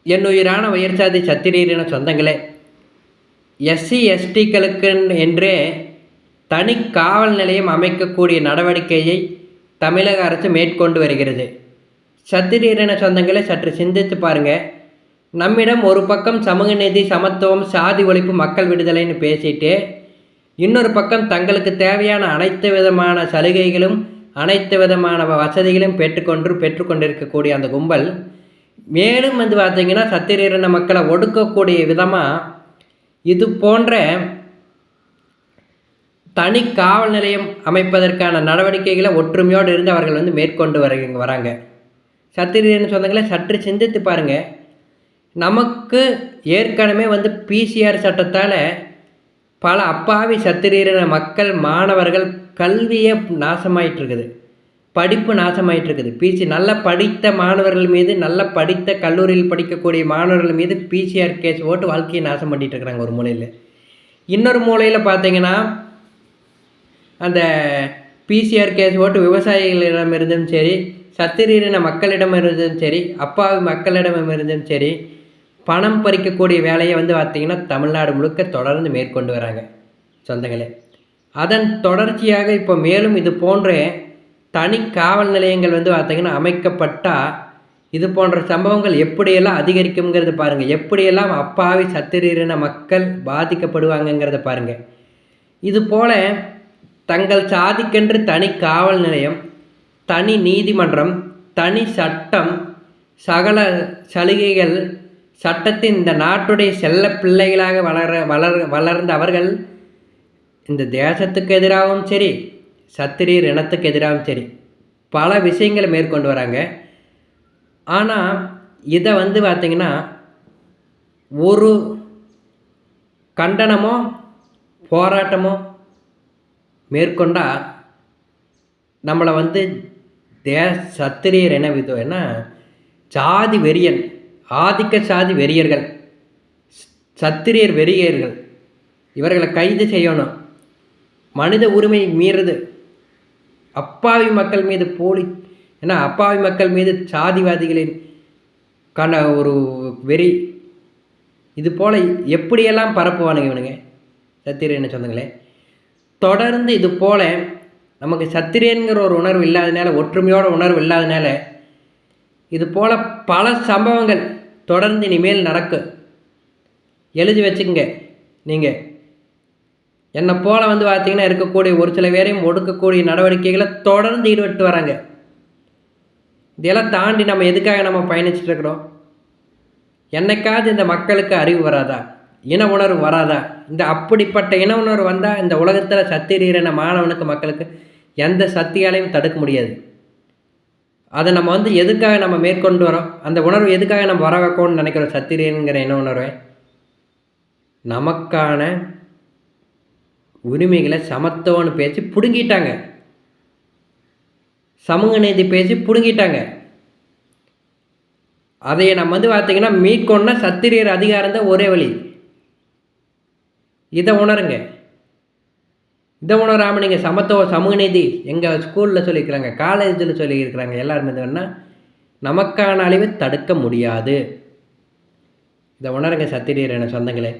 என் உயிரான உயர்சாதி சத்திரியரின சொந்தங்களே, எஸ்சி எஸ்டிக்களுக்கு என்றே தனி காவல் நிலையம் அமைக்கக்கூடிய நடவடிக்கையை தமிழக அரசு மேற்கொண்டு வருகிறது. சத்திரியரின சொந்தங்களை சற்று சிந்தித்து பாருங்கள். நம்மிடம் ஒரு பக்கம் சமூக நீதி, சமத்துவம், சாதி ஒழிப்பு, மக்கள் விடுதலைன்னு பேசிட்டு, இன்னொரு பக்கம் தங்களுக்கு தேவையான அனைத்து விதமான சலுகைகளும் அனைத்து விதமான வசதிகளையும் பெற்றுக்கொண்டிருக்கக்கூடிய அந்த கும்பல் மேலும் பார்த்திங்கன்னா சத்திரியரின மக்களை ஒடுக்கக்கூடிய விதமாக இது போன்ற தனி காவல் நிலையம் அமைப்பதற்கான நடவடிக்கைகளை ஒற்றுமையோடு இருந்து அவர்கள் மேற்கொண்டு வராங்க. சத்திரியரின சொந்தங்களை சற்று சிந்தித்து பாருங்கள். நமக்கு ஏற்கனவே பிசிஆர் சட்டத்தால் பல அப்பாவி சத்திரியரின மக்கள், மாணவர்கள் கல்வியே நாசமாயிட்டிருக்குது, படிப்பு நாசமாயிட்டிருக்குது. நல்ல படித்த மாணவர்கள் மீது, நல்ல படித்த கல்லூரியில் படிக்கக்கூடிய மாணவர்கள் மீது பிசிஆர் கேஸ் ஓட்டு வாழ்க்கையை நாசம் பண்ணிகிட்டு இருக்கிறாங்க ஒரு மூலையில். இன்னொரு மூலையில் பார்த்தீங்கன்னா அந்த பிசிஆர் கேஸ் ஓட்டு விவசாயிகளிடமிருந்தும் சரி, சத்திரியரின மக்களிடமிருந்தும் சரி, அப்பாவி மக்களிடமிருந்தும் சரி பணம் பறிக்கக்கூடிய வேலையை பார்த்திங்கன்னா தமிழ்நாடு முழுக்க தொடர்ந்து மேற்கொண்டு வராங்க சொந்தங்களே. அதன் தொடர்ச்சியாக இப்போ மேலும் இது போன்ற தனி காவல் நிலையங்கள் பார்த்திங்கன்னா அமைக்கப்பட்டால் இது போன்ற சம்பவங்கள் எப்படியெல்லாம் அதிகரிக்குங்கிறத பாருங்கள். எப்படியெல்லாம் அப்பாவி சத்திரியரின மக்கள் பாதிக்கப்படுவாங்கங்கிறத பாருங்கள். இது போல் தங்கள் சாதிக்கென்று தனி காவல் நிலையம், தனி நீதிமன்றம், தனி சட்டம், சகல சலுகைகள், சட்டத்தின் இந்த நாட்டுடைய செல்ல பிள்ளைகளாக வளர்ந்த அவர்கள் இந்த தேசத்துக்கு எதிராகவும் சரி, சத்திரியர் இனத்துக்கு எதிராகவும் சரி பல விஷயங்களை மேற்கொண்டு வராங்க. ஆனால் இதை பார்த்திங்கன்னா ஒரு கண்டனமோ போராட்டமோ மேற்கொண்டால் நம்மளை சத்திரியர் இன என்ன சாதி வெறியன், ஆதிக்க சாதி வெறியர்கள், சத்திரியர் வெறியர்கள், இவர்களை கைது செய்யணும். மனித உரிமை மீறுது, அப்பாவி மக்கள் மீது அப்பாவி மக்கள் மீது சாதிவாதிகளின் ஒரு வெறி, இது போல் எப்படியெல்லாம் பரப்புவானுங்க இவனுங்க சத்திரியன்னு சொந்தங்களே. தொடர்ந்து இது போல் நமக்கு சத்திரியன்கிற ஒரு உணர்வு இல்லாதனால, ஒற்றுமையோட உணர்வு இல்லாதனால இது போல் பல சம்பவங்கள் தொடர்ந்து இனிமேல் நடக்கும். எழுதி வச்சுக்கங்க. நீங்கள் என்னை போல் பார்த்திங்கன்னா இருக்கக்கூடிய ஒரு சில பேரையும் ஒடுக்கக்கூடிய நடவடிக்கைகளை தொடர்ந்து ஈடுபட்டு வராங்க. இதெல்லாம் தாண்டி நம்ம எதுக்காக நம்ம பயணிச்சுட்ருக்குறோம்? என்னைக்காவது இந்த மக்களுக்கு அறிவு வராதா? இன உணர்வு வராதா? இந்த அப்படிப்பட்ட இன உணர்வு வந்தால் இந்த உலகத்தில் சத்திரியரின மாணவனுக்கு, மக்களுக்கு எந்த சக்தியாலையும் தடுக்க முடியாது. அதை நம்ம எதுக்காக நம்ம மேற்கொண்டு வரோம்? அந்த உணர்வு எதுக்காக நம்ம வர வைக்கணும்னு நினைக்கிறோம்? சத்திரியனுங்கிற இன உணர்வை நமக்கான உரிமைகளை சமத்துவம்னு பேசி பிடுங்கிட்டாங்க, சமூக நீதி பேசி பிடுங்கிட்டாங்க. அதையை நம்ம பார்த்திங்கன்னா மீட்கொண்டா சத்திரியர் அதிகாரம் தான் ஒரே வழி. இதை உணருங்க. இதை உணராமல் நீங்கள் சமத்துவ சமூக நீதி எங்கள் ஸ்கூலில் சொல்லியிருக்கிறாங்க, காலேஜில் சொல்லியிருக்கிறாங்க, எல்லாருமே வேணால் நமக்கான அழிவை தடுக்க முடியாது. இதை உணருங்க சத்திரியர் என சொந்தங்களே.